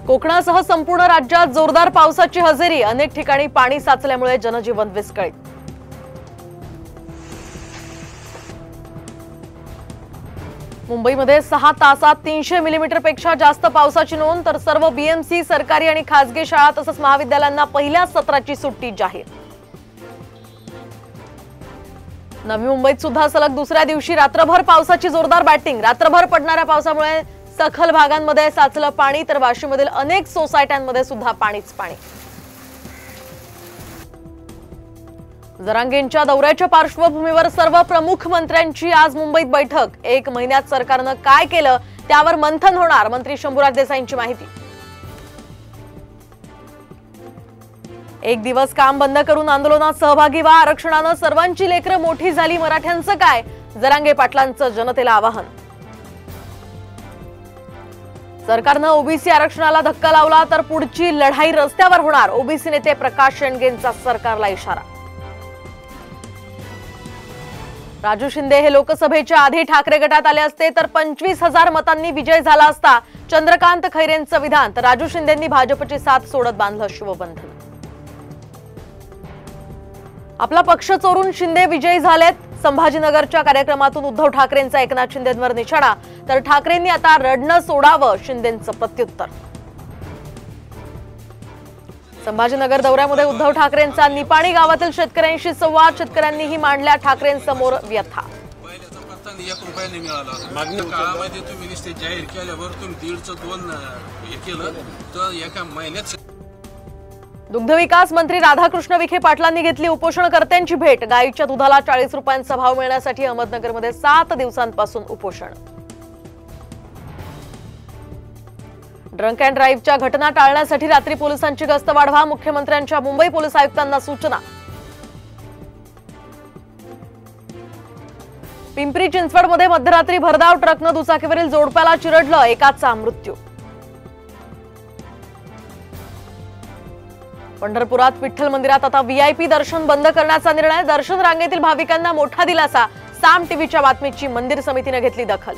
कोकणासह संपूर्ण राज्यात जोरदार पावसाची हजेरी। अनेक ठिकाणी पाणी साचल्यामुळे जनजीवन विस्कळीत। मुंबईमध्ये 6 तासात 300 मिलीमीटर पेक्षा जास्त पावसाची नोंद। तर सर्व बीएमसी, सरकारी आणि खासगी शाळा तसंच महाविद्यालयांना पहिल्या सत्राची सुट्टी जाहीर। नवी मुंबईत सुद्धा सलग दुसऱ्या दिवशी रात्रभर पावसाची जोरदार बॅटिंग। रात्रभर पडणाऱ्या पावसामुळे सखल भागांमध्ये साचलं पाणी, तर वाशीमधील अनेक सोसायट्यांमध्ये सुद्धा पाणीच पाणी। जरांगेंच्या दौऱ्याच्या पार्श्वभूमीवर सर्व प्रमुख मंत्र्यांची आज मुंबईत बैठक। 1 महिन्यात सरकारनं काय केलं त्यावर मंथन होणार, मंत्री शंभूराज देसाईंची माहिती। 1 दिवस काम बंद करून आंदोलनात सहभागी व्हा, आरक्षणानं सर्वांची लेकरं मोठी झाली, मराठ्यांचं काय, जरांगे पाटलांचं जनतेला आवाहन। सरकारनं ओबीसी आरक्षणाला धक्का लावला तर पुढची लढाई रस्त्यावर होणार, ओबीसी नेते प्रकाश शेंडगेंचा सरकारला इशारा। राजू शिंदे हे लोकसभेच्या आधी ठाकरे गटात आले असते तर 25,000 मतांनी विजय झाला असता, चंद्रकांत खैरेंचं विधान। तर राजू शिंदेंनी भाजपची साथ सोडत बांधलं शिवबंधन। आपला पक्ष चोरून शिंदे विजयी झालेत। संभाजीनगरच्या कार्यक्रमातून उद्धव ठाकरेंचा एकनाथ शिंदेंवर निशाणा। तर ठाकरेंनी आता रडणं सोडावं, शिंदेंचं प्रत्युत्तर। संभाजीनगर दौऱ्यामध्ये उद्धव ठाकरेंचा निपाणी गावातील शेतकऱ्यांशी संवाद। शेतकऱ्यांनीही मांडल्या ठाकरेंसमोर व्यथा। दुग्धविकास मंत्री राधाकृष्ण विखे पाटलांनी घेतली उपोषणकर्त्यांची भेट। गाईच्या दुधाला 40 रुपयांचा भाव मिळण्यासाठी अहमदनगरमध्ये 7 दिवसांपासून उपोषण। ड्रंक अँड ड्राईव्हच्या घटना टाळण्यासाठी रात्री पोलिसांची गस्त वाढवा, मुख्यमंत्र्यांच्या मुंबई पोलीस आयुक्तांना सूचना। पिंपरी चिंचवडमध्ये मध्यरात्री भरधाव ट्रकनं दुचाकीवरील जोडप्याला चिरडलं, एकाचा मृत्यू। पंढरपुरात विठ्ठल मंदिरात आता व्हीआयपी दर्शन बंद करण्याचा निर्णय। दर्शन रांगेतील भाविकांना मोठा दिलासा। साम टीव्हीच्या बातमीची मंदिर समितीने घेतली दखल।